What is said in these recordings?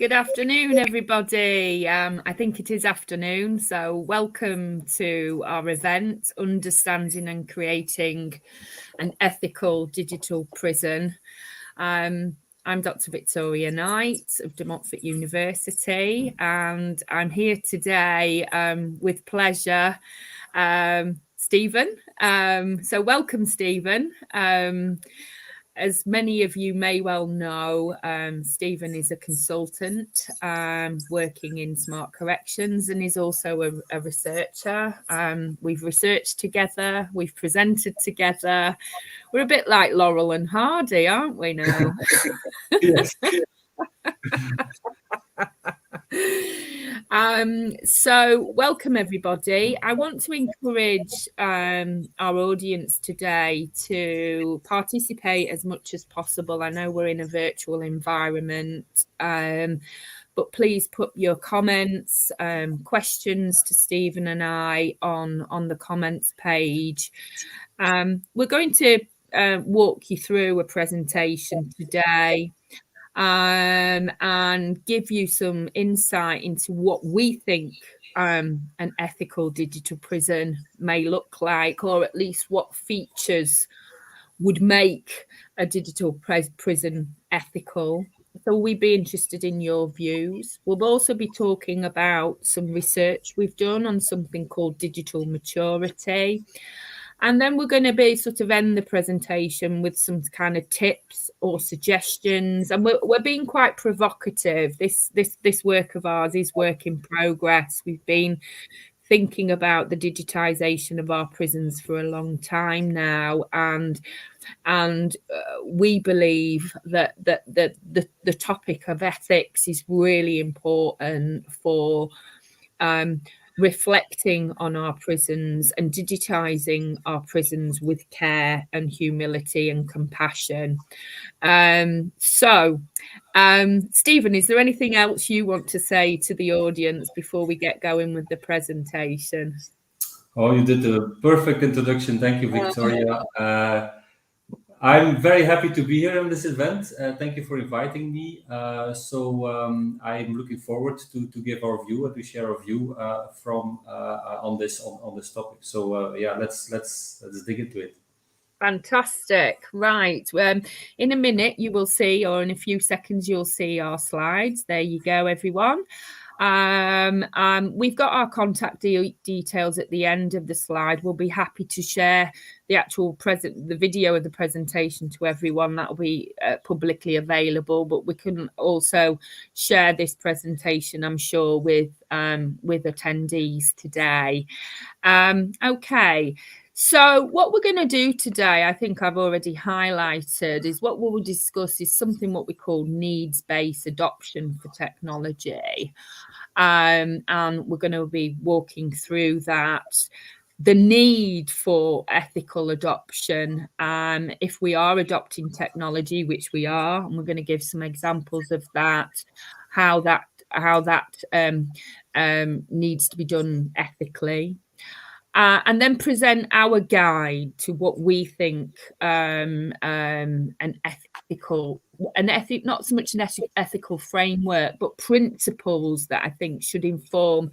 Good afternoon, everybody. I think it is afternoon, so welcome to our event, Understanding and Creating an Ethical Digital Prison. I'm Dr. Victoria Knight of Montfort University, and I'm here today with pleasure, Steene. So welcome, Steene. As many of you may well know, Steene is a consultant working in smart corrections and is also a researcher. We've researched together, we've presented together. We're a bit like Laurel and Hardy, aren't we now? Yes. So welcome everybody. I want to encourage our audience today to participate as much as possible. I know we're in a virtual environment, but please put your comments, questions to Steene and I on the comments page. We're going to walk you through a presentation today and give you some insight into what we think an ethical digital prison may look like, or at least what features would make a digital prison ethical. So we'd be interested in your views. We'll also be talking about some research we've done on something called digital maturity. And then we're going to be sort of end the presentation with some kind of tips or suggestions. And we're being quite provocative. This work of ours is work in progress. We've been thinking about the digitization of our prisons for a long time now, and we believe that the topic of ethics is really important for reflecting on our prisons and digitizing our prisons with care and humility and compassion. So, Steene, is there anything else you want to say to the audience before we get going with the presentation? Oh, you did a perfect introduction. Thank you, Victoria. I'm very happy to be here on this event. Thank you for inviting me. I'm looking forward to give our view and to share our view on this topic. So let's dig into it. Fantastic. Right. In a minute you will see, or in a few seconds you'll see our slides. There you go, everyone. We've got our contact details at the end of the slide. We'll be happy to share the actual the video of the presentation to everyone. That will be publicly available, but we can also share this presentation, I'm sure, with attendees today. Okay. So what we're going to do today, I think I've already highlighted, is what we'll discuss is something what we call needs-based adoption for technology. And we're going to be walking through that, the need for ethical adoption, if we are adopting technology, which we are, and we're going to give some examples of that, how that needs to be done ethically. And then present our guide to what we think not so much an ethical framework, but principles that I think should inform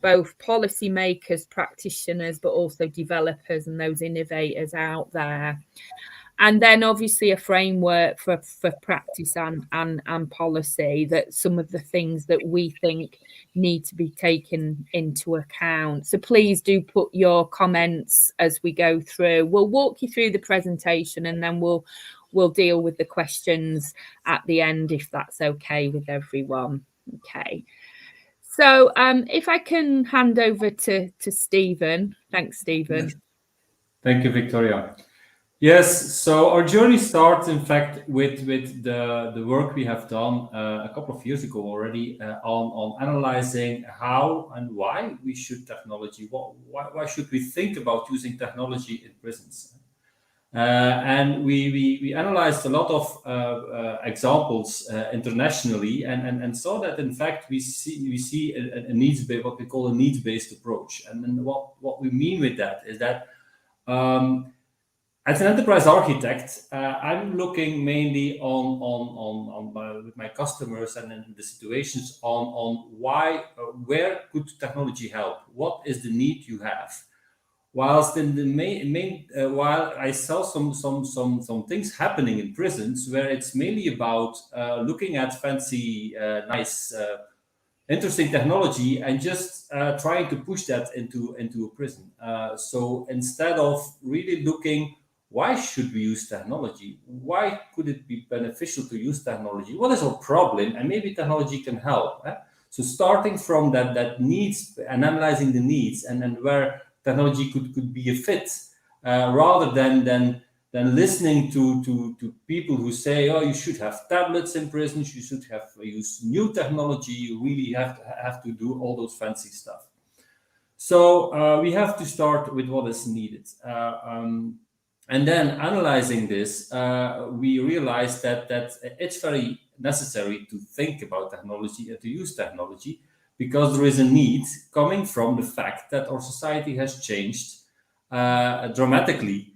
both policymakers, practitioners, but also developers and those innovators out there. And then obviously a framework for practice and policy, that some of the things that we think need to be taken into account. So please do put your comments as we go through. We'll walk you through the presentation and then we'll deal with the questions at the end, if that's okay with everyone. Okay. So if I can hand over to Steene. Thanks, Steene. Thank you, Victoria. Yes, so our journey starts, in fact, with the work we have done a couple of years ago already on analyzing how and why we should technology. Why should we think about using technology in prisons? And we analyzed a lot of examples internationally, and saw that in fact we see a needs-based, what we call a needs-based approach. And then what we mean with that is that As an enterprise architect, I'm looking mainly with my customers and in the situations on why, where could technology help? What is the need you have? Whilst in the while I saw some things happening in prisons where it's mainly about looking at fancy, nice, interesting technology and just trying to push that into a prison. So instead of really looking, why should we use technology? Why could it be beneficial to use technology? What is our problem? And maybe technology can help. So starting from that needs and analyzing the needs, and then where technology could be a fit, rather than listening to people who say, oh, you should have tablets in prisons, you should have use new technology, you really have to do all those fancy stuff. So we have to start with what is needed. And then analyzing this, we realize that it's very necessary to think about technology and to use technology, because there is a need coming from the fact that our society has changed dramatically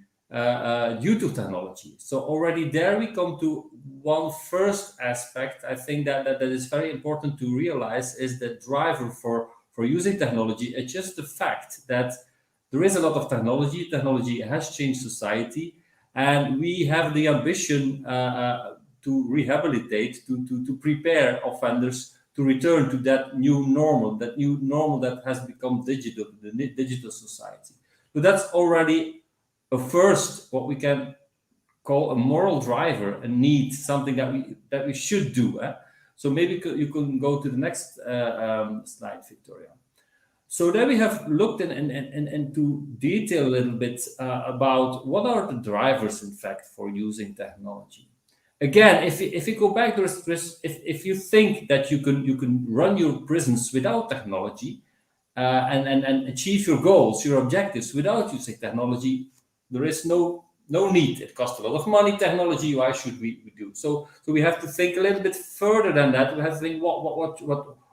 due to technology. So already there we come to one first aspect. I think that is very important to realize, is the driver for using technology. It's just the fact that there is a lot of technology. Technology has changed society, and we have the ambition to rehabilitate, to prepare offenders to return to that new normal that has become digital, the digital society. So that's already a first, what we can call a moral driver, a need, something that we should do. So maybe you can go to the next slide, Victoria. So then we have looked into detail a little bit about what are the drivers, in fact, for using technology. Again, if you go back, if you think that you can run your prisons without technology and achieve your goals, your objectives without using technology, there is no need. It costs a lot of money, technology. Why should we do? So we have to think a little bit further than that. We have to think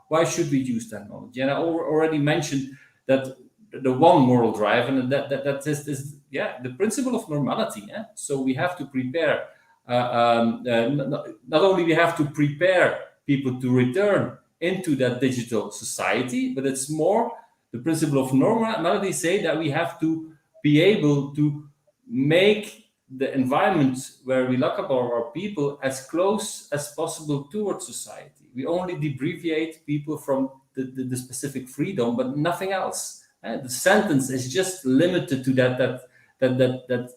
why should we use technology? And I already mentioned that the one moral drive, and that is the principle of normality. So we have to prepare. Not only we have to prepare people to return into that digital society, but it's more the principle of normality say that we have to be able to make the environment where we lock up our people as close as possible towards society. We only deprive people from the specific freedom, but nothing else. The sentence is just limited to that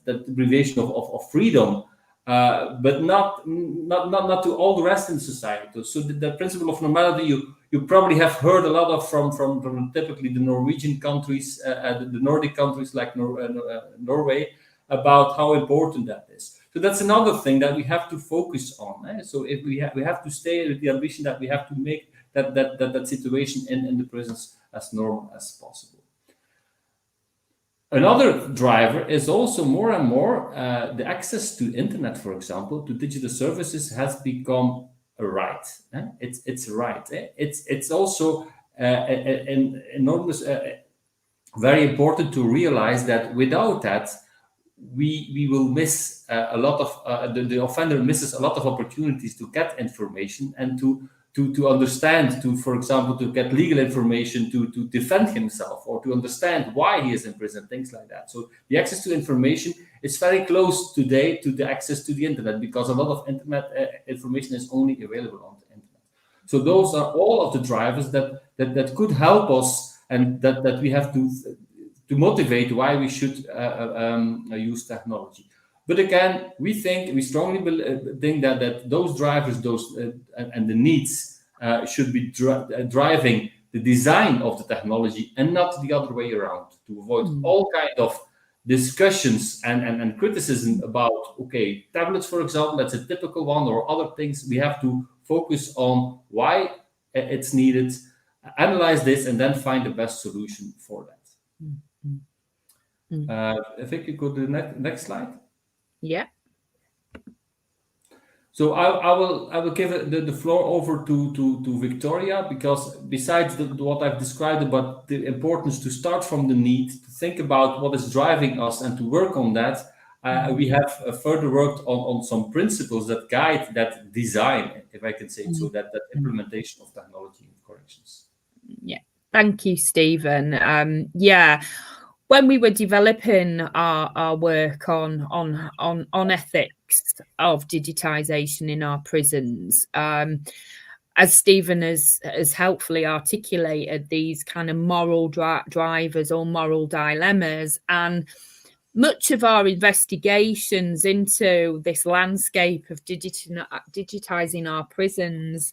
deprivation of freedom, but not to all the rest in society. So the principle of normality, you probably have heard a lot of from typically the Norwegian countries, the Nordic countries like Norway, about how important that is. So that's another thing that we have to focus on. So if we have to stay with the ambition that we have to make that situation in the prisons as normal as possible. Another driver is also more and more the access to internet, for example, to digital services has become a right. It's a right. It's also an enormous, very important to realize that without that, we will miss a lot of the offender misses a lot of opportunities to get information and to understand, for example, to get legal information to defend himself or to understand why he is in prison, things like that. So the access to information is very close today to the access to the internet, because a lot of internet information is only available on the internet. So those are all of the drivers that could help us, and that we have to motivate why we should use technology. But again, we strongly think that those drivers, and the needs should be driving the design of the technology, and not the other way around, to avoid all kind of discussions and criticism about, okay, tablets, for example, that's a typical one, or other things. We have to focus on why it's needed, analyze this, and then find the best solution for that. I think you go to the next slide. Yeah. So I will give the floor over to Victoria, because besides what I've described about the importance to start from the need, to think about what is driving us and to work on that, we have further worked on some principles that guide that design, if I can say it, so that implementation of technology in corrections. Yeah, thank you, Stephen. Yeah, when we were developing our work on ethics of digitization in our prisons, as Stephen has helpfully articulated, these kind of moral drivers or moral dilemmas, and much of our investigations into this landscape of digitizing our prisons,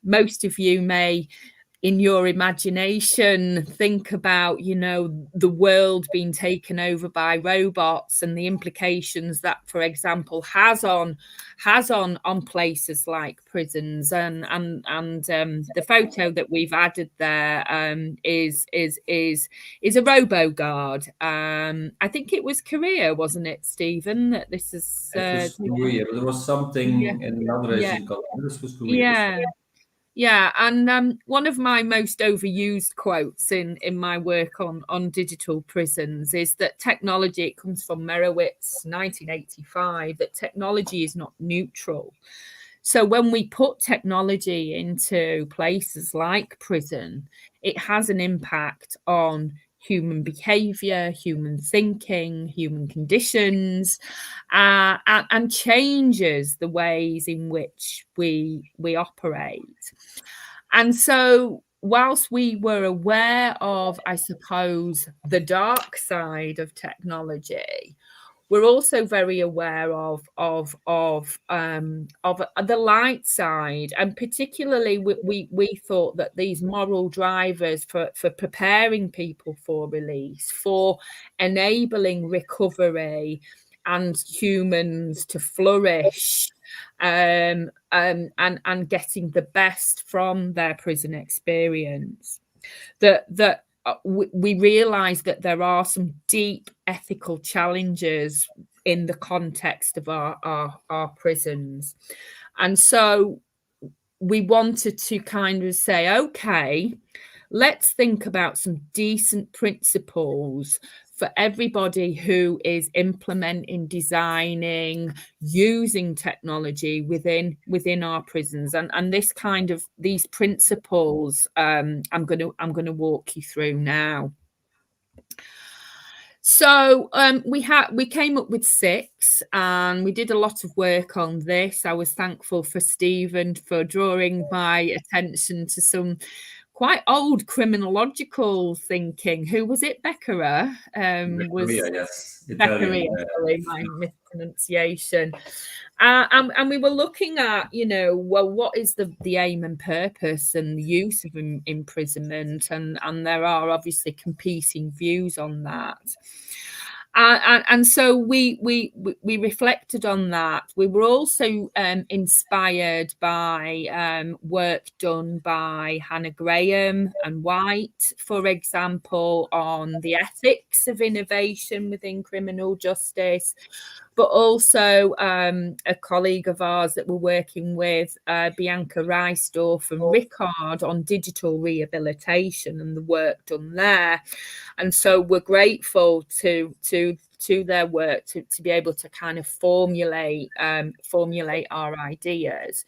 most of you may, in your imagination, think about, you know, the world being taken over by robots and the implications that, for example, has on places like prisons. And the photo that we've added there is a robo guard. I think it was Korea, wasn't it, Stephen? That this is. It was Korea, but there was something in another Asian country. This was Korea. Yeah. Yeah, and one of my most overused quotes in my work on digital prisons is that technology, it comes from Merowitz, 1985, that technology is not neutral. So when we put technology into places like prison, it has an impact on human behavior, human thinking, human conditions, and changes the ways in which we operate. And so whilst we were aware of, I suppose, the dark side of technology, we're also very aware of the light side, and particularly we thought that these moral drivers for preparing people for release, for enabling recovery and humans to flourish, and getting the best from their prison experience, that we realize that there are some deep ethical challenges in the context of our prisons. And so we wanted to kind of say, okay, let's think about some decent principles for everybody who is implementing, designing, using technology within our prisons, and this kind of these principles I'm going to walk you through now. So we came up with 6, and we did a lot of work on this. I was thankful for Stephen for drawing my attention to some quite old criminological thinking. Who was it? Beccaria. Yes. Beccaria, sorry, my mispronunciation. And we were looking at, you know, well, what is the aim and purpose and the use of imprisonment? And there are obviously competing views on that. And so we reflected on that. We were also inspired by work done by Hannah Graham and White, for example, on the ethics of innovation within criminal justice, but also a colleague of ours that we're working with, Bianca Reisdorf and Rickard, on digital rehabilitation and the work done there. And so we're grateful to their work to be able to kind of formulate our ideas.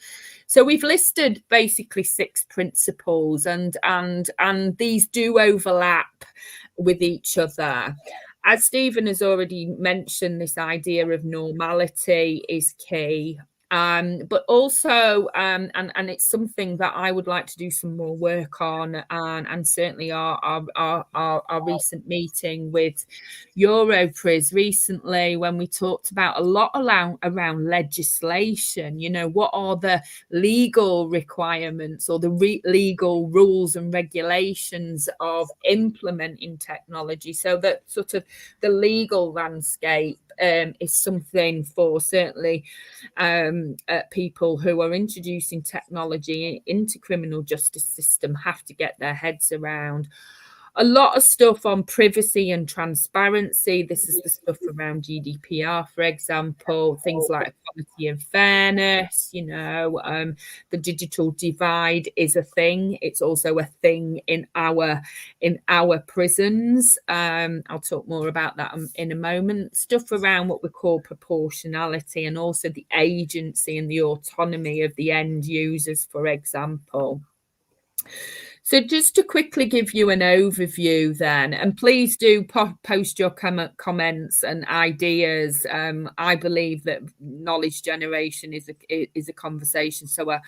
So we've listed basically 6 principles, and these do overlap with each other. As Stephen has already mentioned, this idea of normality is key. But also, and it's something that I would like to do some more work on, and certainly our recent meeting with Europris recently, when we talked about a lot around legislation. You know, what are the legal requirements or the legal rules and regulations of implementing technology, so that sort of the legal landscape is something for certainly people who are introducing technology into criminal justice system have to get their heads around. a lot of stuff on privacy and transparency. This is the stuff around GDPR, for example, things like equality and fairness. The digital divide is a thing. It's also a thing in our prisons. I'll talk more about that in a moment. Stuff around what we call proportionality, and also the agency and the autonomy of the end users, for example. So just to quickly give you an overview then, and please do post your comments and ideas. I believe that knowledge generation is a conversation, so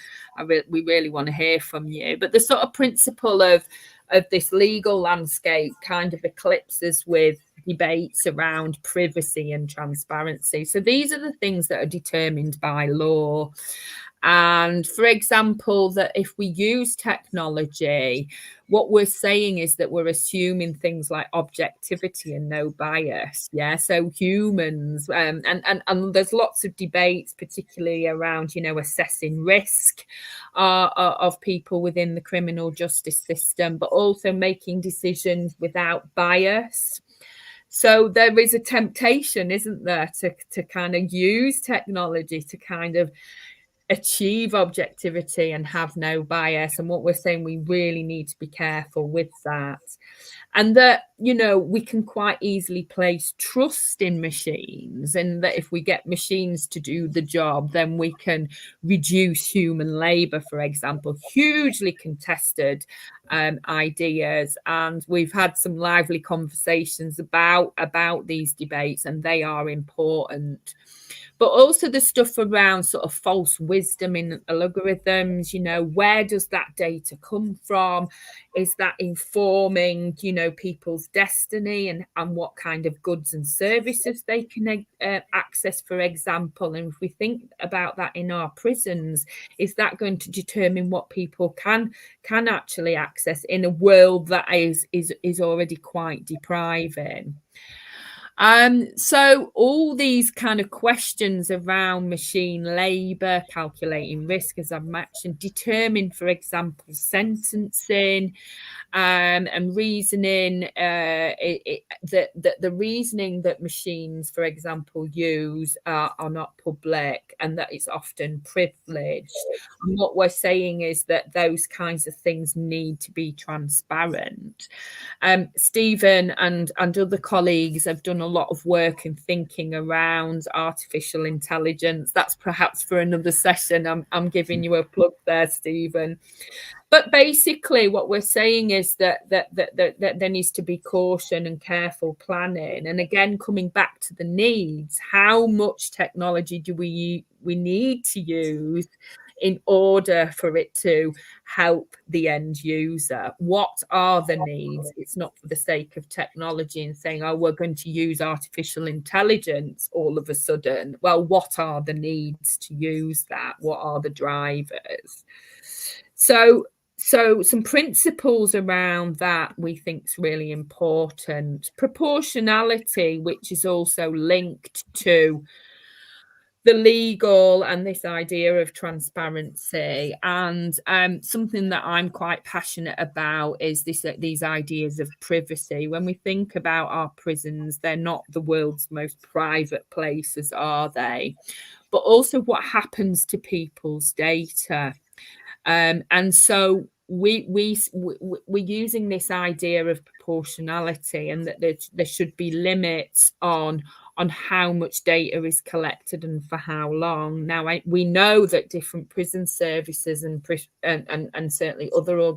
we really want to hear from you. But the sort of principle of this legal landscape kind of eclipses with debates around privacy and transparency. So these are the things that are determined by law. And for example, that if we use technology, what we're saying is that we're assuming things like objectivity and no bias. Yeah. So humans, and there's lots of debates, particularly around, assessing risk of people within the criminal justice system, but also making decisions without bias. So there is a temptation, isn't there, to kind of use technology to kind of achieve objectivity and have no bias. And what we're saying, we really need to be careful with that. And that, we can quite easily place trust in machines, and that if we get machines to do the job, then we can reduce human labor, for example. Hugely contested ideas. And we've had some lively conversations about these debates, and they are important. But also the stuff around sort of false wisdom in algorithms, where does that data come from? Is that informing, people's destiny and what kind of goods and services they can access, for example? And if we think about that in our prisons, is that going to determine what people can actually access in a world that is already quite depriving? So all these kind of questions around machine labor, calculating risk, as I've mentioned, determine, for example, sentencing, and reasoning. The reasoning that machines, for example, use are not public, and that it's often privileged. And what we're saying is that those kinds of things need to be transparent. Stephen and other colleagues have done a lot of work and thinking around artificial intelligence. That's perhaps for another session. I'm giving you a plug there, Stephen. But basically, what we're saying is that there needs to be caution and careful planning. And again, coming back to the needs, how much technology do we need to use in order for it to help the end user? What are the needs? It's not for the sake of technology and saying, oh, we're going to use artificial intelligence all of a sudden. Well, what are the needs to use that? What are the drivers? So some principles around that we think is really important. Proportionality, which is also linked to the legal and this idea of transparency. And something that I'm quite passionate about is these ideas of privacy. When we think about our prisons, they're not the world's most private places, are they? But also what happens to people's data. And so we're using this idea of proportionality, and that there should be limits on how much data is collected and for how long. Now, we know that different prison services and certainly other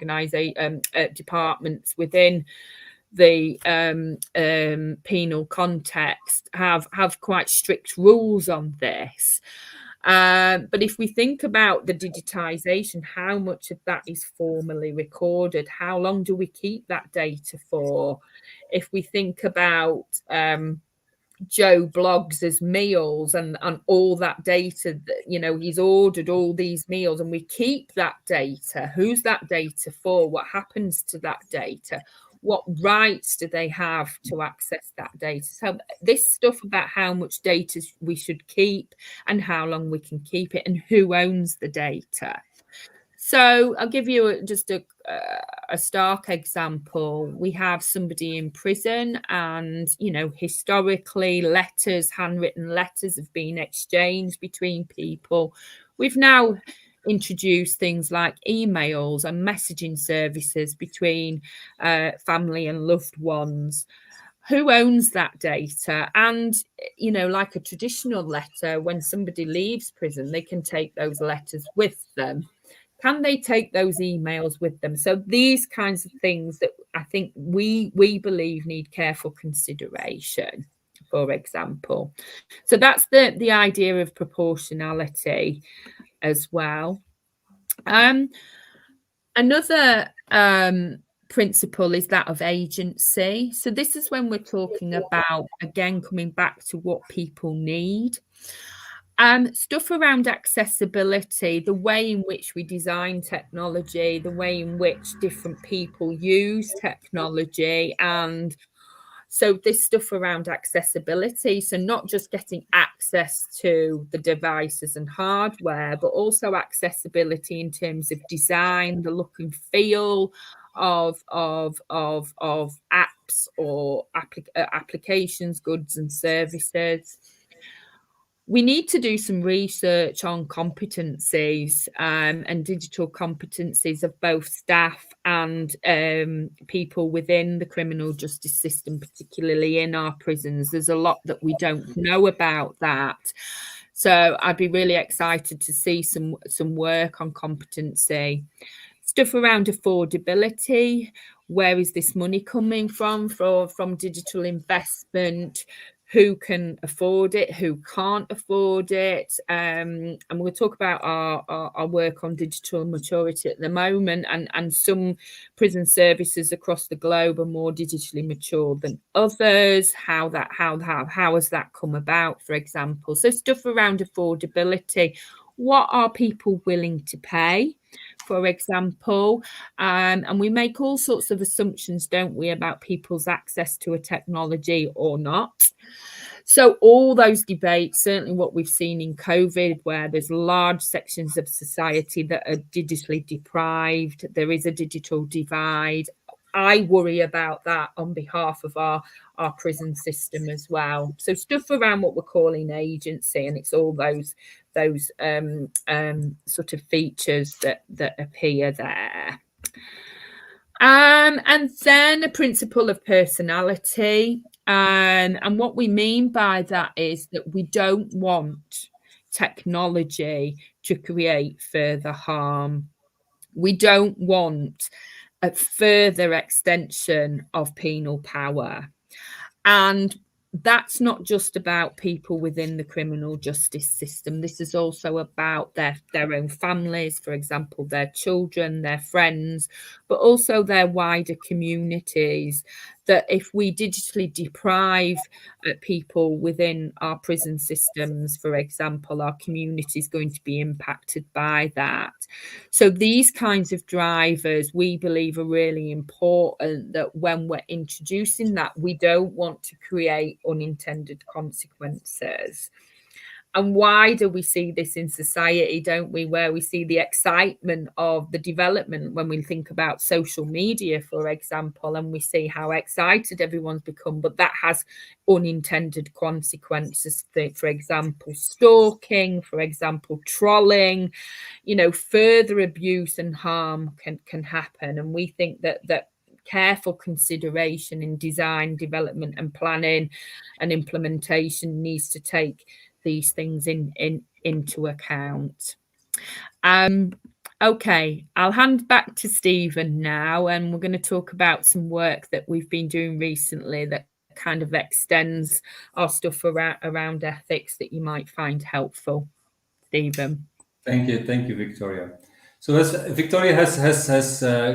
departments within the penal context have quite strict rules on this. But if we think about the digitization, how much of that is formally recorded? How long do we keep that data for? If we think about Joe Bloggs' meals and all that data, that, he's ordered all these meals and we keep that data. Who's that data for? What happens to that data? What rights do they have to access that data? So this stuff about how much data we should keep and how long we can keep it and who owns the data. So I'll give you just a stark example. We have somebody in prison, and historically, handwritten letters have been exchanged between people. We've now introduced things like emails and messaging services between family and loved ones. Who owns that data? And like a traditional letter, when somebody leaves prison, they can take those letters with them. Can they take those emails with them? So these kinds of things that I think we believe need careful consideration, for example. So that's the idea of proportionality as well. Another principle is that of agency. So this is when we're talking about, again, coming back to what people need. Stuff around accessibility, the way in which we design technology, the way in which different people use technology. And so this stuff around accessibility, so not just getting access to the devices and hardware, but also accessibility in terms of design, the look and feel of apps or applications, goods and services. We need to do some research on competencies and digital competencies of both staff and people within the criminal justice system, particularly in our prisons. There's a lot that we don't know about that. So I'd be really excited to see some work on competency. Stuff around affordability. Where is this money coming from digital investment? Who can afford it, who can't afford it. And we'll talk about our work on digital maturity at the moment, and some prison services across the globe are more digitally mature than others. How has that come about, for example? So stuff around affordability. What are people willing to pay, for example? And we make all sorts of assumptions, don't we, about people's access to a technology or not. So all those debates, certainly what we've seen in COVID, where there's large sections of society that are digitally deprived, there is a digital divide. I worry about that on behalf of our prison system as well. So stuff around what we're calling agency, and it's all those sort of features that appear there. And then a principle of personality. And what we mean by that is that we don't want technology to create further harm. We don't want a further extension of penal power. And that's not just about people within the criminal justice system. This is also about their own families, for example, their children, their friends, but also their wider communities. That if we digitally deprive people within our prison systems, for example, our community is going to be impacted by that. So these kinds of drivers, we believe, are really important, that when we're introducing that, we don't want to create unintended consequences. And why do we see this in society, don't we, where we see the excitement of the development when we think about social media, for example, and we see how excited everyone's become, but that has unintended consequences. For example, stalking, for example, trolling, further abuse and harm can happen. And we think that careful consideration in design, development and planning and implementation needs to take these things into account. Okay, I'll hand back to Stephen now, and we're going to talk about some work that we've been doing recently that kind of extends our stuff around ethics that you might find helpful. Stephen. Thank you, Victoria. So as Victoria has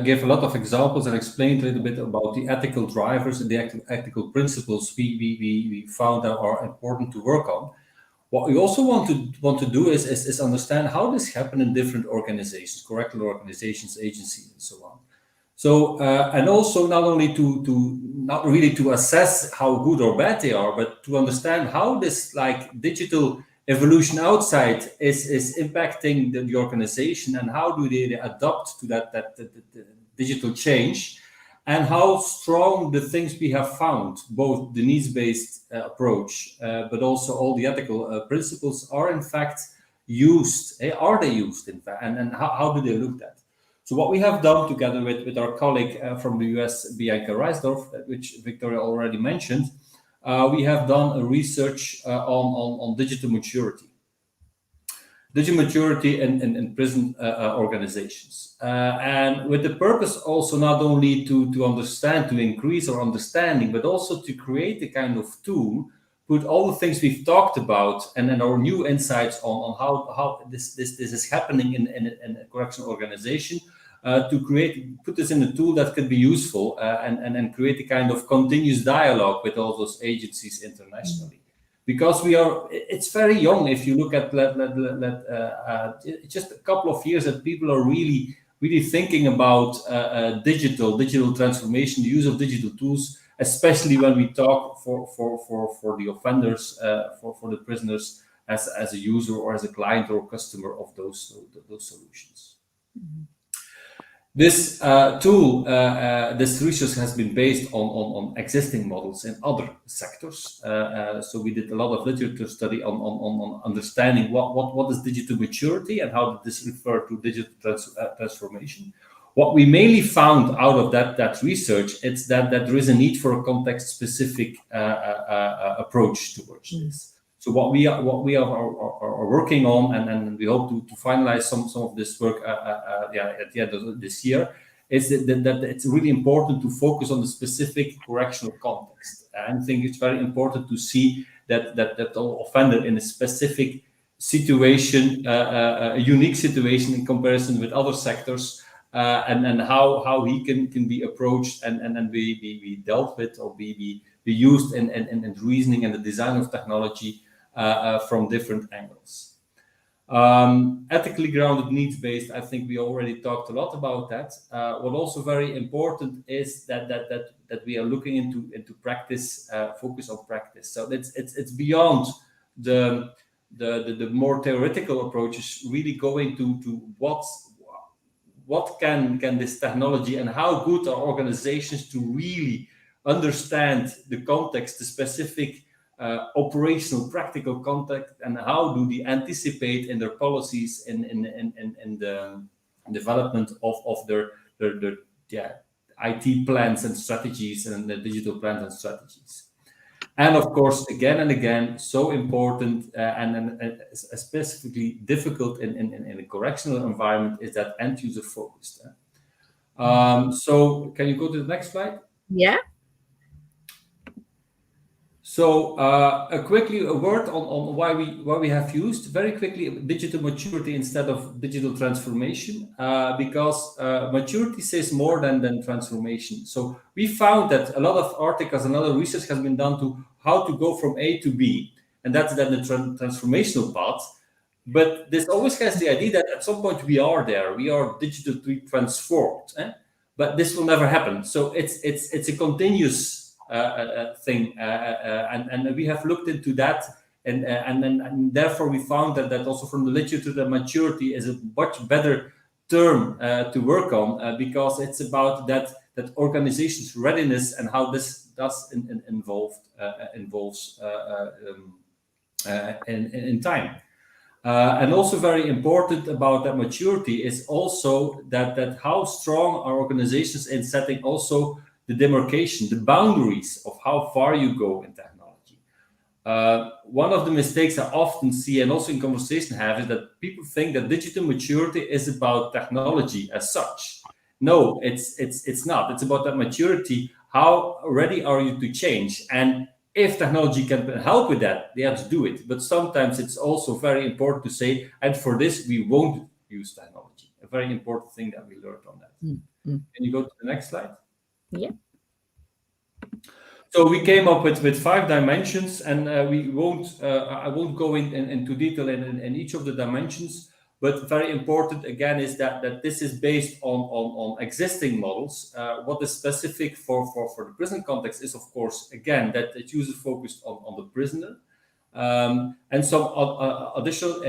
gave a lot of examples and explained a little bit about the ethical drivers and the ethical principles we found that are important to work on. What we also want to do is understand how this happens in different organizations, curricular organizations, agencies, and so on. So and also not only not really to assess how good or bad they are, but to understand how this like digital evolution outside is impacting the organization, and how do they adapt to that digital change, and how strong the things we have found, both the needs-based approach, but also all the ethical principles are in fact used. Are they used in fact, and how do they look at? So what we have done together with our colleague from the US, Bianca Reisdorf, which Victoria already mentioned, we have done a research on digital maturity. Digital maturity in prison organizations. And with the purpose also not only to understand, to increase our understanding, but also to create a kind of tool, put all the things we've talked about and then our new insights on how this is happening in a correctional organization, to put this in a tool that could be useful, and create a kind of continuous dialogue with all those agencies internationally. Because it's very young. If you look at just a couple of years that people are really thinking about digital transformation, the use of digital tools, especially when we talk for the offenders, for the prisoners as a user or as a client or customer of those solutions. Mm-hmm. This tool, this research has been based on existing models in other sectors. So we did a lot of literature study on understanding what is digital maturity and how does this refer to digital transformation. What we mainly found out of that research is that there is a need for a context-specific approach towards this. So what we are working on, and we hope to finalize some of this work at the end of this year, is that it's really important to focus on the specific correctional context. And I think it's very important to see that the offender in a specific situation, a unique situation in comparison with other sectors, and how he can be approached and be dealt with or be used in reasoning and the design of technology from different angles. Ethically grounded, needs-based, I think we already talked a lot about that. What also very important is that we are looking into practice, focus on practice. So it's beyond the more theoretical approaches, really going to what can this technology and how good are organizations to really understand the context, the specific operational practical context, and how do they anticipate in their policies in the development of their IT plans and strategies and the digital plans and strategies. And of course, again and again, so important and specifically difficult in a correctional environment is that end user focused. So can you go to the next slide? Yeah. So a word on why we have used very quickly digital maturity instead of digital transformation, because maturity says more than transformation. So we found that a lot of articles and other research has been done to how to go from A to B, and that's then the transformational part. But this always has the idea that at some point we are there, we are digitally transformed, but this will never happen. So it's a continuous thing, and we have looked into that, and therefore we found that also from the literature that maturity is a much better term to work on, because it's about that organization's readiness and how this does involves in time. And also very important about that maturity is also that how strong are organizations in setting also the demarcation, the boundaries of how far you go in technology. One of the mistakes I often see and also in conversation have is that people think that digital maturity is about technology as such. No, it's not. It's about that maturity. How ready are you to change? And if technology can help with that, they have to do it. But sometimes it's also very important to say, and for this, we won't use technology. A very important thing that we learned on that. Mm-hmm. Can you go to the next slide? Yeah. So we came up with 5 dimensions, and I won't go into detail in each of the dimensions. But very important again is that this is based on existing models. What is specific for the prison context is, of course, again, that it's user focused on the prisoner. and some additional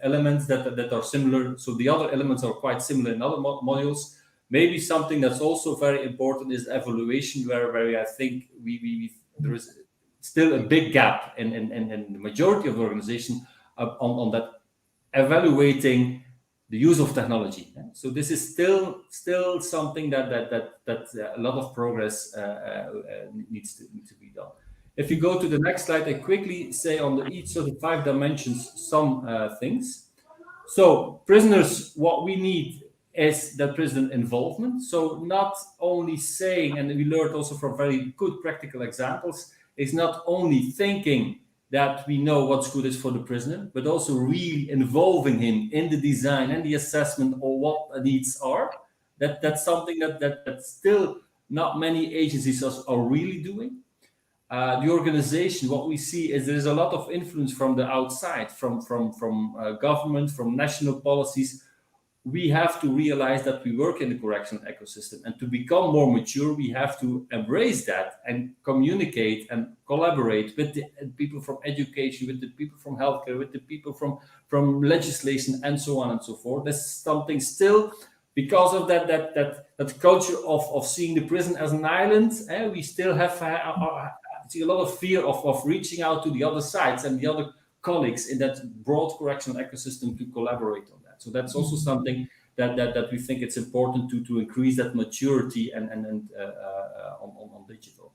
elements that are similar. So the other elements are quite similar in other modules. Maybe something that's also very important is evaluation, where I think there is still a big gap in the majority of the organization on that evaluating the use of technology. So this is still something that a lot of progress needs to be done. If you go to the next slide, I quickly say on each of the 5 dimensions some things. So prisoners, what we need is the prison involvement. So not only saying, and we learned also from very good practical examples, is not only thinking that we know what's good is for the prisoner, but also really involving him in the design and the assessment of what the needs are. That's something that still not many agencies are really doing. The organization, what we see is there is a lot of influence from the outside, from government, from national policies. We have to realize that we work in the correctional ecosystem, and to become more mature, we have to embrace that and communicate and collaborate with the people from education, with the people from healthcare, with the people from legislation, and so on and so forth. There's something still, because of that culture of seeing the prison as an island, we still have see a lot of fear of reaching out to the other sides and the other colleagues in that broad correctional ecosystem to collaborate on that. So that's also something that we think it's important to increase that maturity and on digital.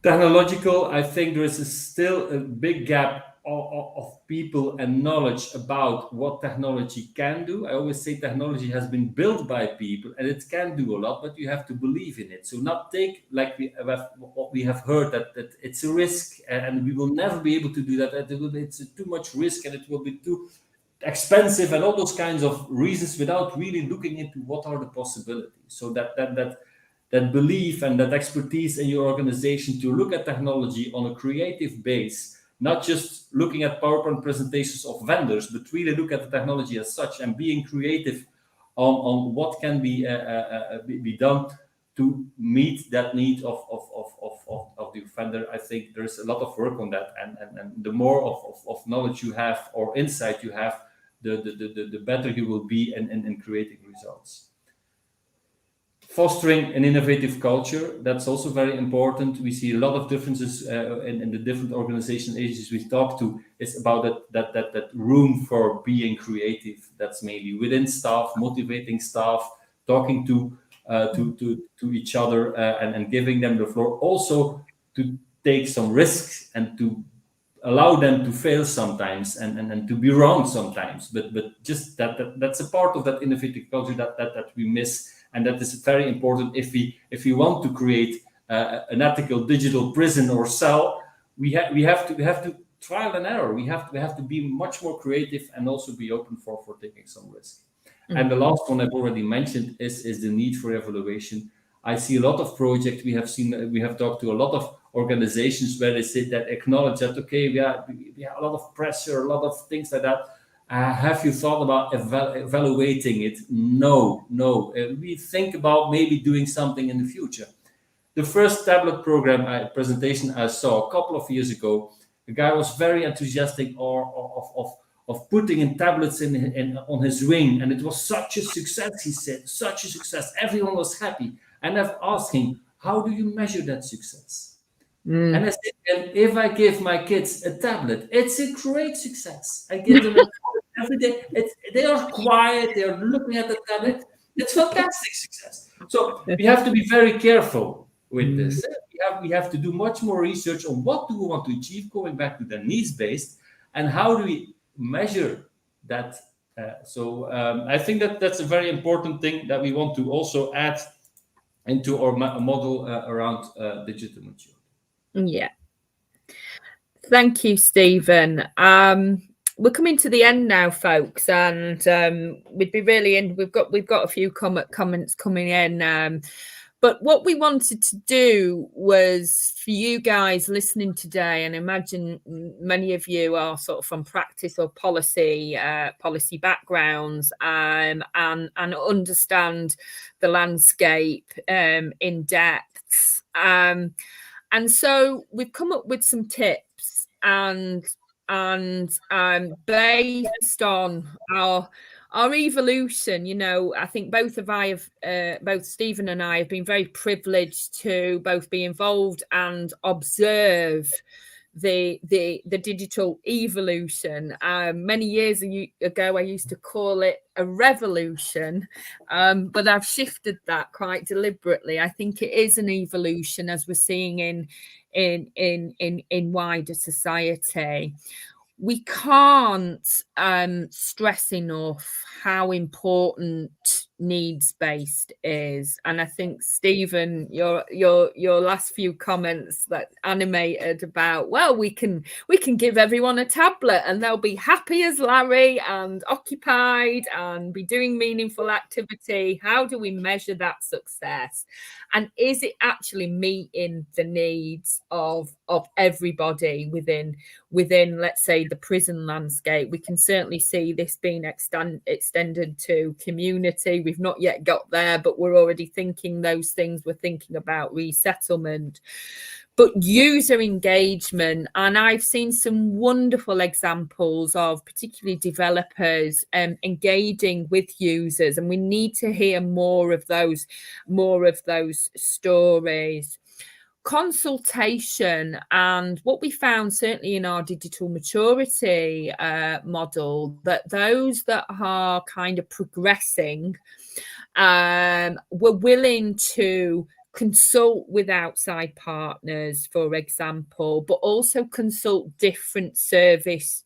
Technological, I think there is still a big gap of people and knowledge about what technology can do. I always say technology has been built by people and it can do a lot, but you have to believe in it. So not take, like what we have heard, that it's a risk and we will never be able to do that. It's too much risk and it will be too expensive and all those kinds of reasons, without really looking into what are the possibilities. So that belief and that expertise in your organization to look at technology on a creative base, not just looking at PowerPoint presentations of vendors, but really look at the technology as such and being creative on what can be done to meet that need of the offender. I think there's a lot of work on that, and the more of knowledge you have or insight you have, the better you will be in creating results. Fostering an innovative culture, that's also very important. We see a lot of differences in the different organization agencies we talk to. It's about that room for being creative. That's mainly within staff, motivating staff, talking to each other and giving them the floor. Also to take some risks and to allow them to fail sometimes and to be wrong sometimes. But just that's a part of that innovative culture that we miss. And that is very important if we want to create an ethical digital prison or cell. We have to trial and error. We have to be much more creative and also be open for taking some risk. Mm-hmm. And the last one I've already mentioned is the need for evaluation. I see a lot of projects. We have talked to a lot of organizations where they say that acknowledge that we have a lot of pressure, a lot of things like that. Have you thought about evaluating it? No. We think about maybe doing something in the future. The first tablet program presentation I saw a couple of years ago, the guy was very enthusiastic of putting in tablets on his ring, and it was such a success. He said, such a success. Everyone was happy. And I've asked him, how do you measure that success? And I said, and if I give my kids a tablet, it's a great success. I give them a tablet every day. They are quiet. They are looking at the tablet. It's fantastic success. So we have to be very careful with this. We have to do much more research on what do we want to achieve, going back to the needs-based, and how do we measure that. I think that's a very important thing that we want to also add into our model around digital maturity. Yeah. Thank you, Stephen. We're coming to the end now, folks, and we'd be really we've got a few comments coming in. But what we wanted to do was for you guys listening today, and imagine many of you are sort of from practice or policy backgrounds, and understand the landscape in depth. And so we've come up with some tips based on our evolution, you know, I think both Stephen and I have been very privileged to both be involved and observe the digital evolution. Many years ago, I used to call it a revolution, but I've shifted that quite deliberately. I think it is an evolution, as we're seeing in wider society. We can't stress enough how important needs-based is, and I think, Stephen, your last few comments that animated about, well, we can give everyone a tablet and they'll be happy as Larry and occupied and be doing meaningful activity. How do we measure that success? And is it actually meeting the needs of everybody within, let's say, the prison landscape? We can certainly see this being extended to community. We've not yet got there, but we're already thinking those things. We're thinking about resettlement. But user engagement, and I've seen some wonderful examples of particularly developers engaging with users, and we need to hear more of those stories. Consultation, and what we found certainly in our digital maturity model, that those that are kind of progressing were willing to consult with outside partners, for example, but also consult different service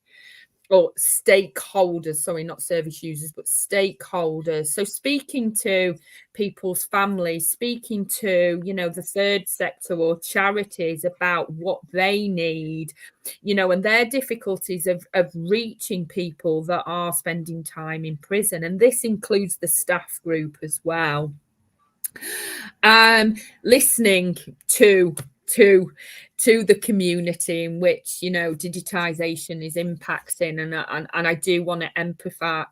or stakeholders, sorry, not service users, but stakeholders. So speaking to people's families, speaking to, you know, the third sector or charities about what they need, you know, and their difficulties of reaching people that are spending time in prison. And this includes the staff group as well. Listening to the community in which, you know, digitization is impacting, and I do want to amplify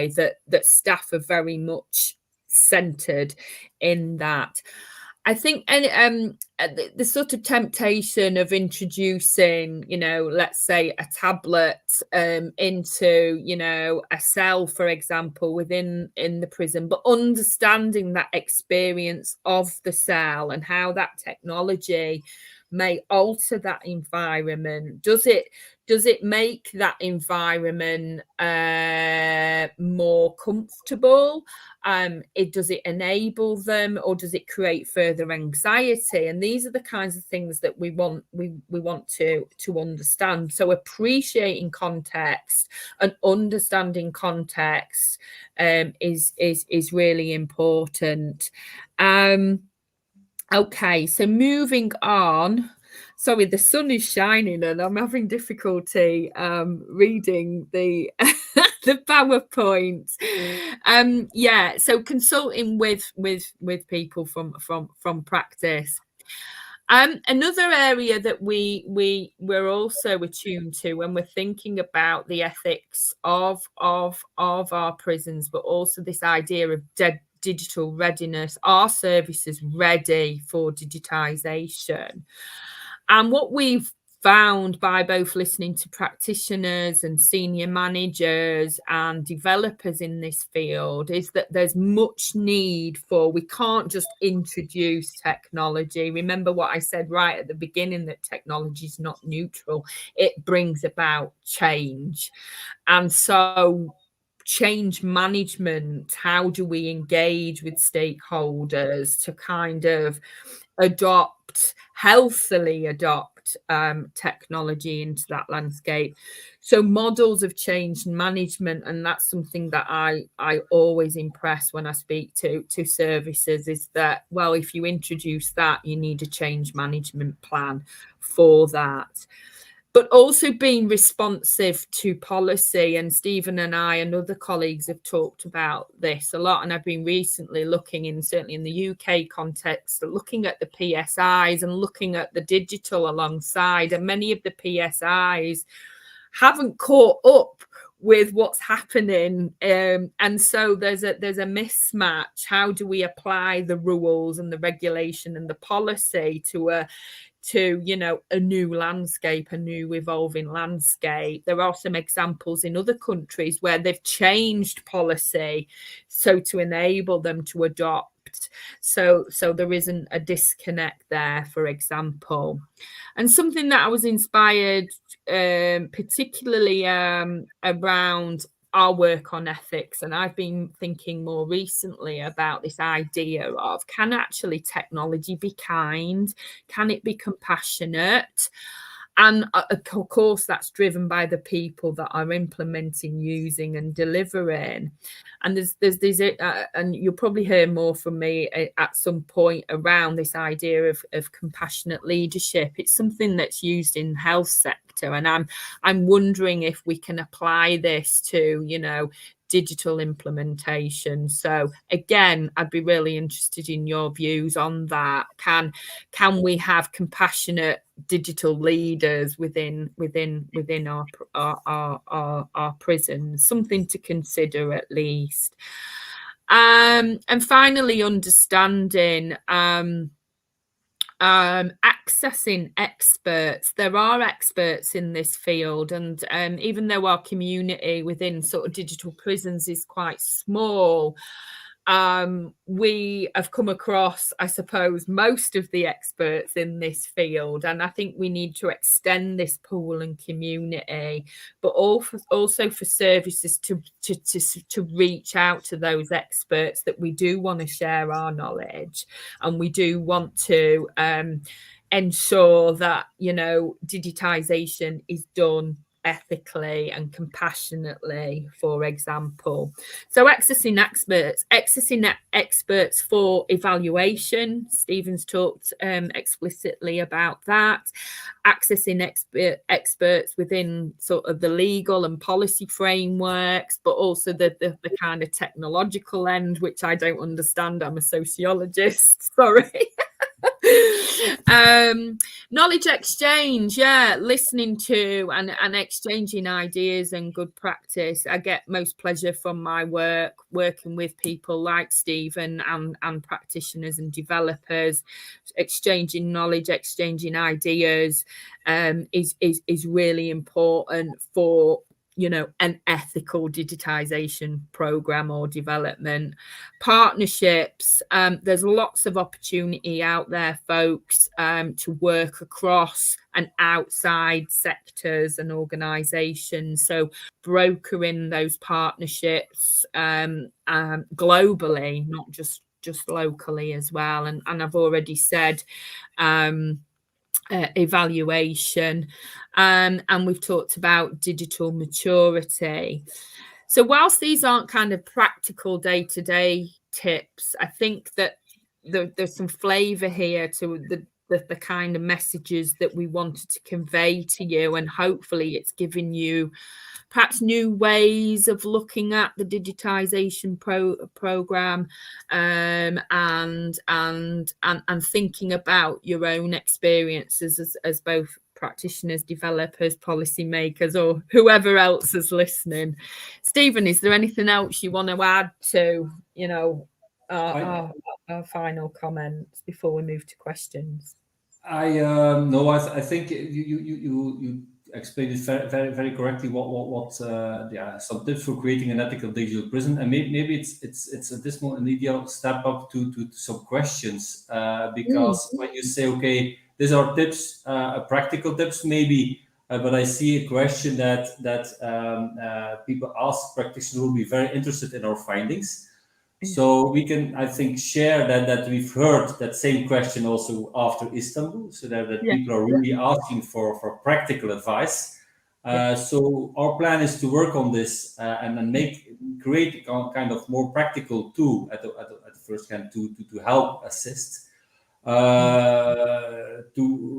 that staff are very much centered in that. I think the sort of temptation of introducing, you know, let's say a tablet into, you know, a cell, for example, in the prison, but understanding that experience of the cell and how that technology may alter that environment. Does it make that environment more comfortable? Does it enable them, or does it create further anxiety? And these are the kinds of things that we want to understand. So appreciating context and understanding context is really important. Okay, so moving on. Sorry, the sun is shining and I'm having difficulty reading the the PowerPoint. Yeah, so consulting with people from practice. Another area that we're also attuned to when we're thinking about the ethics of our prisons, but also this idea of digital readiness. Are services ready for digitization? And what we've found by both listening to practitioners and senior managers and developers in this field is that there's much need for, we can't just introduce technology. Remember what I said right at the beginning, that technology is not neutral. It brings about change. And so change management, how do we engage with stakeholders to kind of healthily adopt technology into that landscape? So models of change management, and that's something that I always impress when I speak to services, is that, well, if you introduce that, you need a change management plan for that. But also being responsive to policy. And Stephen and I and other colleagues have talked about this a lot. And I've been recently looking certainly in the UK context, looking at the PSIs and looking at the digital alongside. And many of the PSIs haven't caught up with what's happening, and so there's a mismatch. How do we apply the rules and the regulation and the policy to a new landscape, a new evolving landscape? There are some examples in other countries where they've changed policy so to enable them to adopt. So there isn't a disconnect there, for example. And something that I was inspired, particularly around our work on ethics, and I've been thinking more recently about this idea of, can actually technology be kind? Can it be compassionate? And of course, that's driven by the people that are implementing, using, and delivering. And there's and you'll probably hear more from me at some point around this idea of compassionate leadership. It's something that's used in the health sector, and I'm wondering if we can apply this to, digital implementation. So again, I'd be really interested in your views on that. Can we have compassionate digital leaders within our prisons? Something to consider, at least. And finally, understanding accessing experts. There are experts in this field, and even though our community within sort of digital prisons is quite small, we have come across, I suppose, most of the experts in this field, and I think we need to extend this pool and community, but also for services to reach out to those experts that we do want to share our knowledge, and we do want to ensure that digitization is done ethically and compassionately, for example. So accessing experts for evaluation. Stephen's talked explicitly about that. Accessing experts within sort of the legal and policy frameworks, but also the kind of technological end, which I don't understand. I'm a sociologist, sorry. Knowledge exchange, listening to and exchanging ideas and good practice. I get most pleasure from my working with people like Steene and practitioners and developers. Exchanging knowledge, exchanging ideas is really important for an ethical digitization program or development. Partnerships, there's lots of opportunity out there, folks, to work across and outside sectors and organizations. So brokering those partnerships globally, not just locally as well. And I've already said evaluation, and we've talked about digital maturity. So whilst these aren't kind of practical day-to-day tips, I think that there's some flavour here to the kind of messages that we wanted to convey to you, and hopefully it's given you perhaps new ways of looking at the digitization program, and thinking about your own experiences as both practitioners, developers, policymakers, or whoever else is listening. Steene, is there anything else you want to add to our final comments before we move to questions? I think you explained it very, very correctly. What some tips for creating an ethical digital prison, and maybe it's at this moment an ideal step up to some questions, because when you say, okay, these are tips, practical tips maybe, but I see a question that people ask practitioners will be very interested in our findings. So we can, I think, share that we've heard that same question also after Istanbul, so that people are really asking for practical advice. So our plan is to work on this and create a kind of more practical tool at the first hand to help assist, to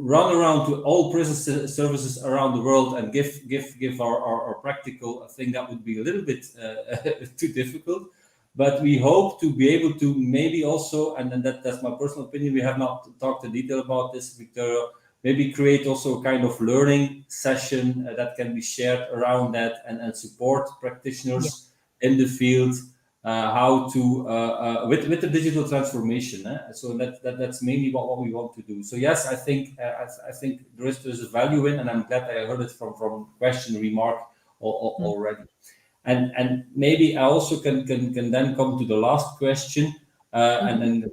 run around to all prison services around the world and give our practical. I think that would be a little bit too difficult. But we hope to be able to maybe also, and that's my personal opinion, we have not talked in detail about this, Victoria, maybe create also a kind of learning session that can be shared around that, and support practitioners in the field how to with the digital transformation. So that's mainly what we want to do. So yes, I think there's a value in, and I'm glad I heard it from question remark already. And maybe I also can then come to the last question, and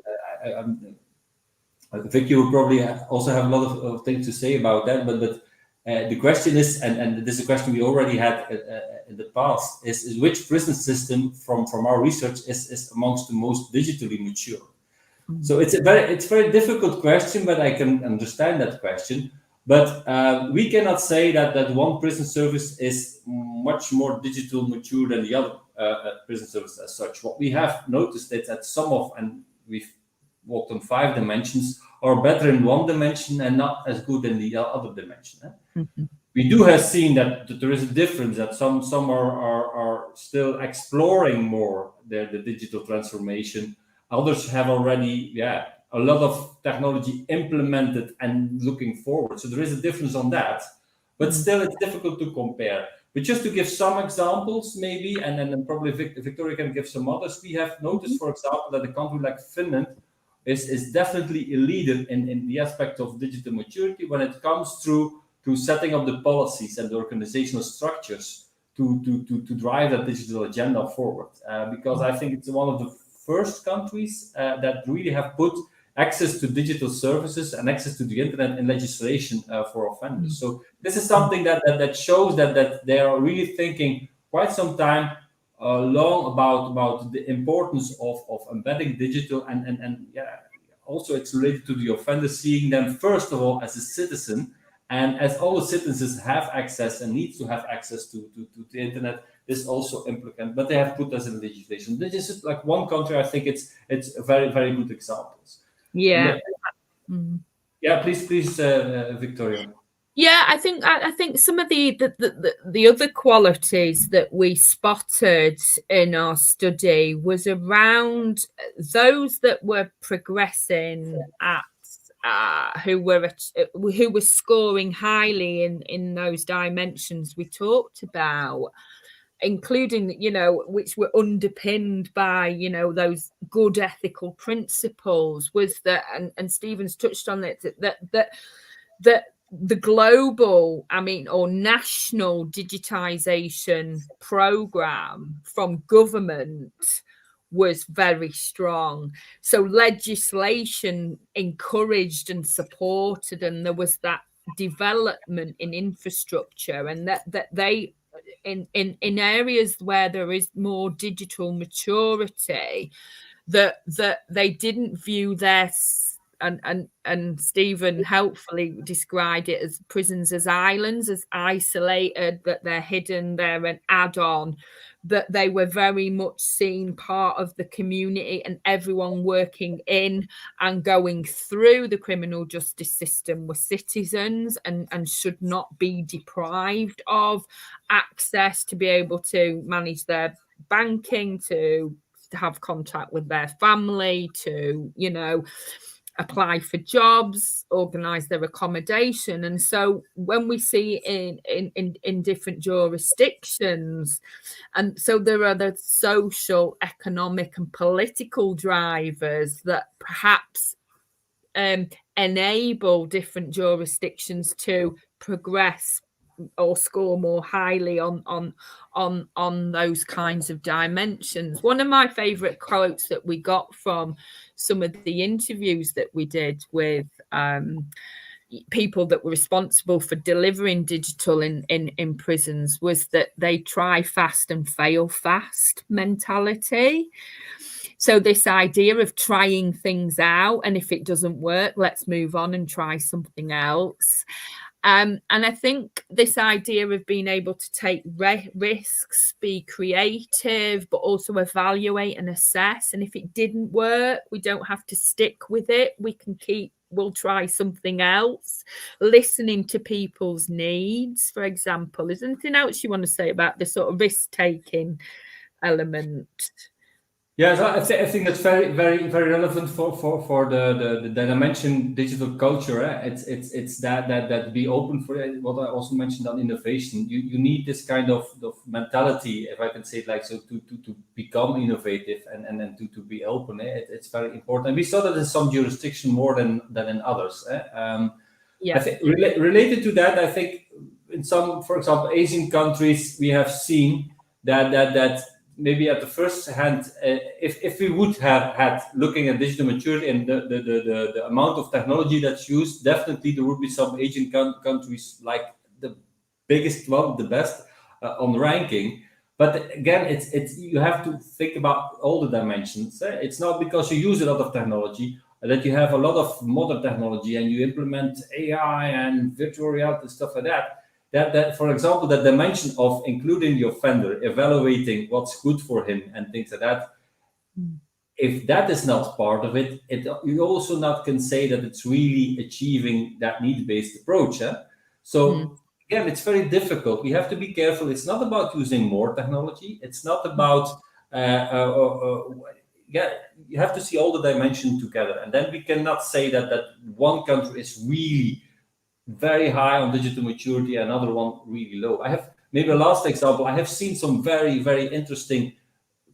Vicky will probably also have a lot of things to say about that. But the question is, and this is a question we already had in the past, is which prison system from our research is amongst the most digitally mature? So it's a very difficult question, but I can understand that question. But we cannot say that one prison service is much more digital mature than the other prison service as such. What we have noticed is that and we've walked on 5 dimensions, are better in one dimension and not as good in the other dimension. We do have seen that there is a difference, that some are still exploring more the digital transformation. Others have already, a lot of technology implemented and looking forward. So there is a difference on that, but still it's difficult to compare. But just to give some examples, maybe, and then probably Victoria can give some others. We have noticed, for example, that a country like Finland is definitely a leader in the aspect of digital maturity when it comes to setting up the policies and the organizational structures to drive that digital agenda forward. Because I think it's one of the first countries that really have put access to digital services and access to the internet in legislation for offenders. So this is something that shows that they are really thinking quite some time long about the importance of embedding digital, and also it's related to the offender, seeing them first of all as a citizen, and as all the citizens have access and need to have access to the internet, this also implicant, but they have put us in legislation. This is like one country. I think it's very, very good examples. Yeah. Yeah, please, Victoria. Yeah, I think some of the other qualities that we spotted in our study was around those that were progressing at who were scoring highly in those dimensions we talked about, including, which were underpinned by, those good ethical principles, was that, and Stephen's touched on it, that the global, or national digitization program from government was very strong. So legislation encouraged and supported, and there was that development in infrastructure, and that they in areas where there is more digital maturity, that they didn't view this, and Stephen helpfully described it as prisons as islands, as isolated, that they're hidden, they're an add-on, that they were very much seen part of the community, and everyone working in and going through the criminal justice system were citizens and should not be deprived of access to be able to manage their banking, to have contact with their family, to, apply for jobs, organize their accommodation. And so when we see in different jurisdictions, and so there are the social, economic and political drivers that perhaps enable different jurisdictions to progress or score more highly on those kinds of dimensions. One of my favorite quotes that we got from some of the interviews that we did with people that were responsible for delivering digital in prisons was that they try fast and fail fast mentality. So this idea of trying things out, and if it doesn't work, let's move on and try something else. And I think this idea of being able to take risks, be creative, but also evaluate and assess. And if it didn't work, we don't have to stick with it. We'll try something else. Listening to people's needs, for example. Is there anything else you want to say about this sort of risk-taking element? Yeah, so I think that's very relevant for the dimension digital culture. It's that be open for what I also mentioned on innovation. You need this kind of mentality, if I can say it like so, to become innovative and to be open. It's very important. And we saw that in some jurisdiction more than in others. I Yeah. think related to that, I think in some, for example, Asian countries, we have seen that maybe at the first hand, if we would have had looking at digital maturity and the amount of technology that's used, definitely there would be some Asian countries like the biggest one, the best on ranking. But again, it's you have to think about all the dimensions. It's not because you use a lot of technology that you have a lot of modern technology and you implement AI and virtual reality stuff like that for example, the dimension of including your vendor, evaluating what's good for him and things like that, Mm. if that is not part of it, you also not can say that it's really achieving that need-based approach. Mm. So again, it's very difficult. We have to be careful. It's not about using more technology. It's not about yeah. You have to see all the dimensions together, and then we cannot say that one country is really very high on digital maturity, another one really low. I have maybe a last example. I have seen some very interesting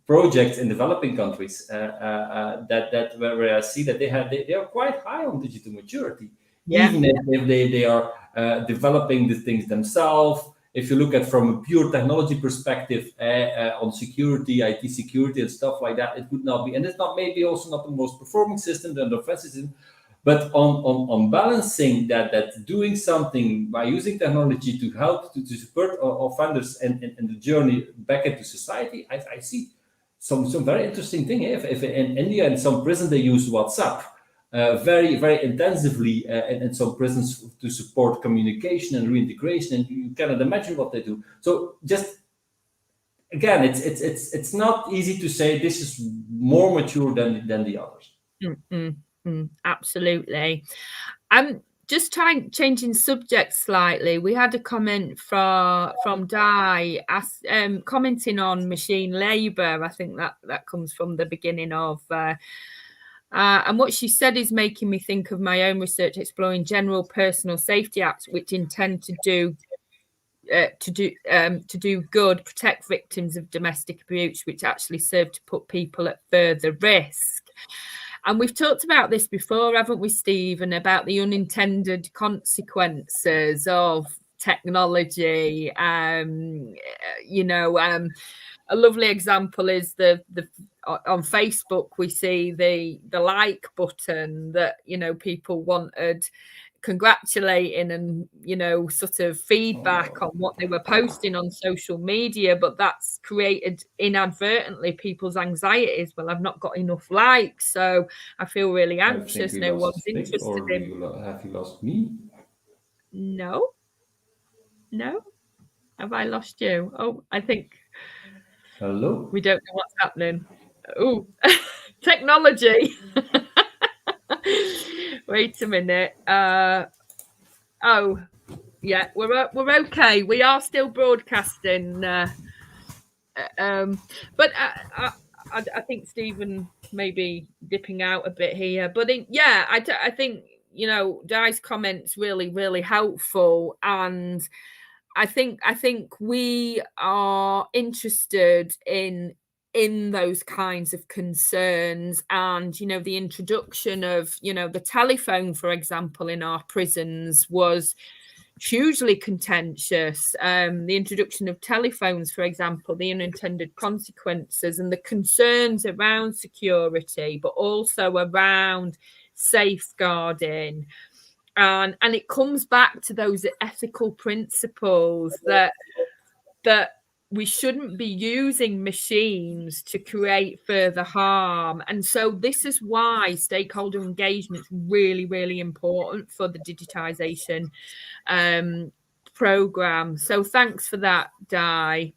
projects in developing countries that where I see that they are quite high on digital maturity, Yeah. even if they are developing the things themselves. If you look at from a pure technology perspective on security, IT security, and stuff like that, it would not be, and it's not maybe also not the most performing system and offensive system, but on balancing that doing something by using technology to help to support offenders and the journey back into society, I see some very interesting thing. If in India in some prison they use WhatsApp very intensively in some prisons to support communication and reintegration, and you cannot imagine what they do. So just again, it's not easy to say this is more mature than the others. Absolutely. I'm just changing subject slightly. We had a comment from Di commenting on machine labour. I think that comes from the beginning of and what she said is making me think of my own research exploring general personal safety acts, which intend to do good, protect victims of domestic abuse, which actually serve to put people at further risk. And we've talked about this before, haven't we, Stephen, about the unintended consequences of technology. A lovely example is the on Facebook we see the like button that people wanted congratulating and sort of feedback on what they were posting on social media, but that's created inadvertently people's anxieties. Well, I've not got enough likes, so I feel really I think anxious. we No lost one's Vic, interested or in. have you lost me? No, no. Have I lost you? Oh, I think Hello? we don't know what's happening. Oh, technology. Wait a minute. Oh, yeah, we're okay. We are still broadcasting. But I think Stephen may be dipping out a bit here. But I think Di's comments really helpful, and I think we are interested in those kinds of concerns, and the introduction of the telephone, for example, in our prisons was hugely contentious. The introduction of telephones, for example, the unintended consequences and the concerns around security, but also around safeguarding. And it comes back to those ethical principles that we shouldn't be using machines to create further harm. And so this is why stakeholder engagement is really important for the digitization program. So thanks for that, Di.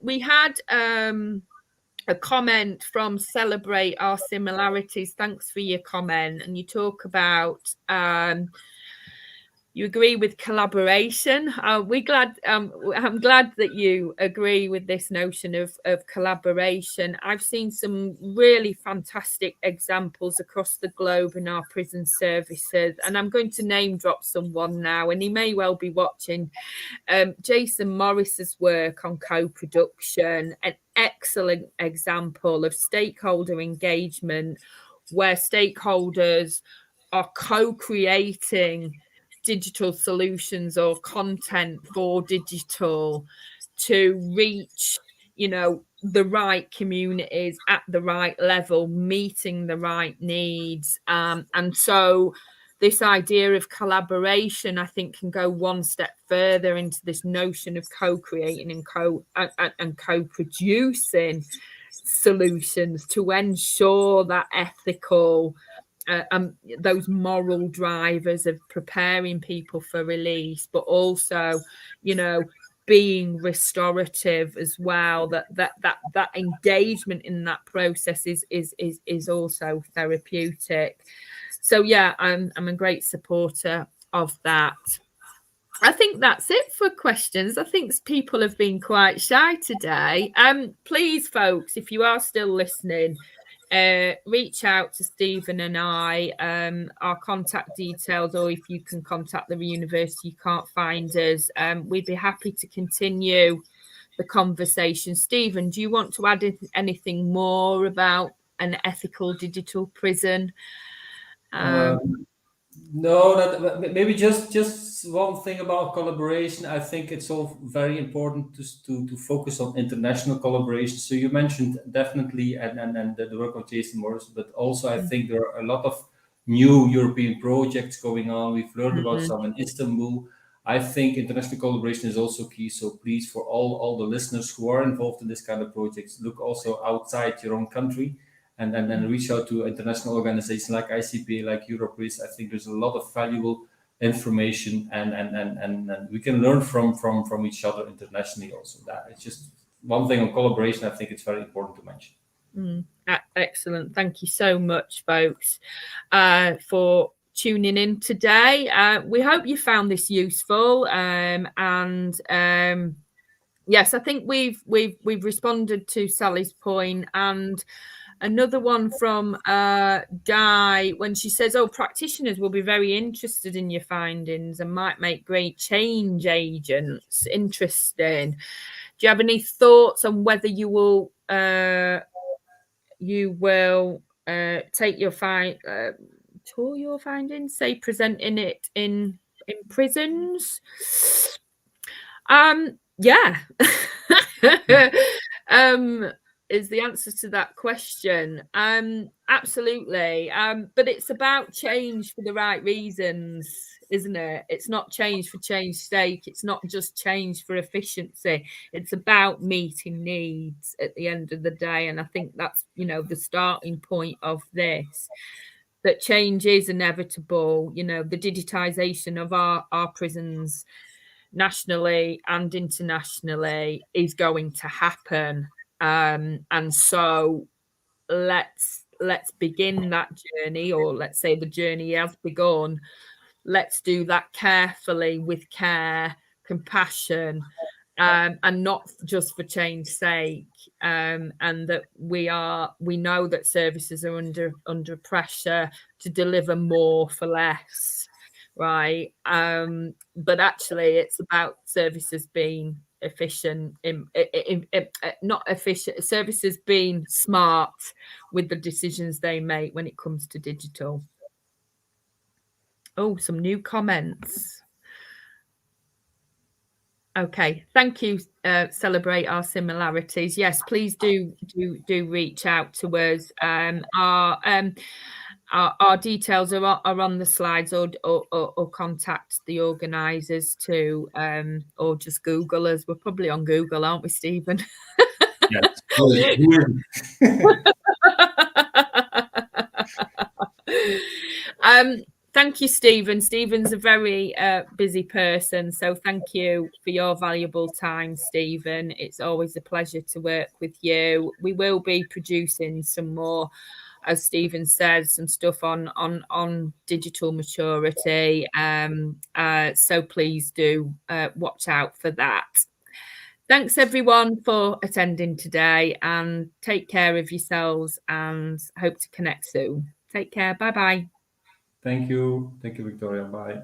We had a comment from Celebrate Our Similarities. Thanks for your comment. And you talk about You agree with collaboration. I'm glad that you agree with this notion of collaboration. I've seen some really fantastic examples across the globe in our prison services, and I'm going to name drop someone now, and he may well be watching. Jason Morris's work on co-production, an excellent example of stakeholder engagement, where stakeholders are co-creating digital solutions or content for digital to reach, the right communities at the right level, meeting the right needs. And so this idea of collaboration, I think, can go one step further into this notion of co-creating and co-producing solutions to ensure that ethical, those moral drivers of preparing people for release, but also, being restorative as well. That engagement in that process is also therapeutic. So yeah, I'm a great supporter of that. I think that's it for questions. I think people have been quite shy today. Please, folks, if you are still listening, reach out to Stephen and I, our contact details, or if you can contact the university, you can't find us. We'd be happy to continue the conversation. Stephen, do you want to add anything more about an ethical digital prison? No, that maybe just one thing about collaboration. I think it's all very important to focus on international collaboration. So you mentioned definitely and the work of Jason Morris, but also I think there are a lot of new European projects going on. We've learned about some in Istanbul. I think international collaboration is also key. So please, for all the listeners who are involved in this kind of projects, look also outside your own country and then reach out to international organizations like ICP, like Europris. I think there's a lot of valuable information and we can learn from each other internationally also. That it's just one thing on collaboration. I think it's very important to mention. Excellent. Thank you so much, folks, for tuning in today. We hope you found this useful. Yes, I think we've responded to Sally's point, and another one from Di, when she says, practitioners will be very interested in your findings and might make great change agents. Interesting. Do you have any thoughts on whether you will take your tour your findings, say presenting it in prisons? Yeah. Is the answer to that question. Absolutely. But it's about change for the right reasons, isn't it? It's not change for change's sake. It's not just change for efficiency. It's about meeting needs at the end of the day. And I think that's, the starting point of this, that change is inevitable. The digitization of our prisons nationally and internationally is going to happen. And so let's begin that journey, or let's say the journey has begun. Let's do that carefully, with care, compassion, and not just for change's sake. And that we know that services are under pressure to deliver more for less, right? But actually, it's about services being efficient, not efficient, services being smart with the decisions they make when it comes to digital. Some new comments. Okay, thank you. Celebrate our similarities. Yes, please do reach out to us. Our details are on the slides, or contact the organisers too, or just Google us. We're probably on Google, aren't we, Stephen? Yes. Thank you, Stephen. Stephen's a very busy person, so thank you for your valuable time, Stephen. It's always a pleasure to work with you. We will be producing some more as Stephen said, some stuff on digital maturity. So please do watch out for that. Thanks everyone for attending today, and take care of yourselves, and hope to connect soon. Take care. Bye bye. Thank you. Thank you, Victoria. Bye.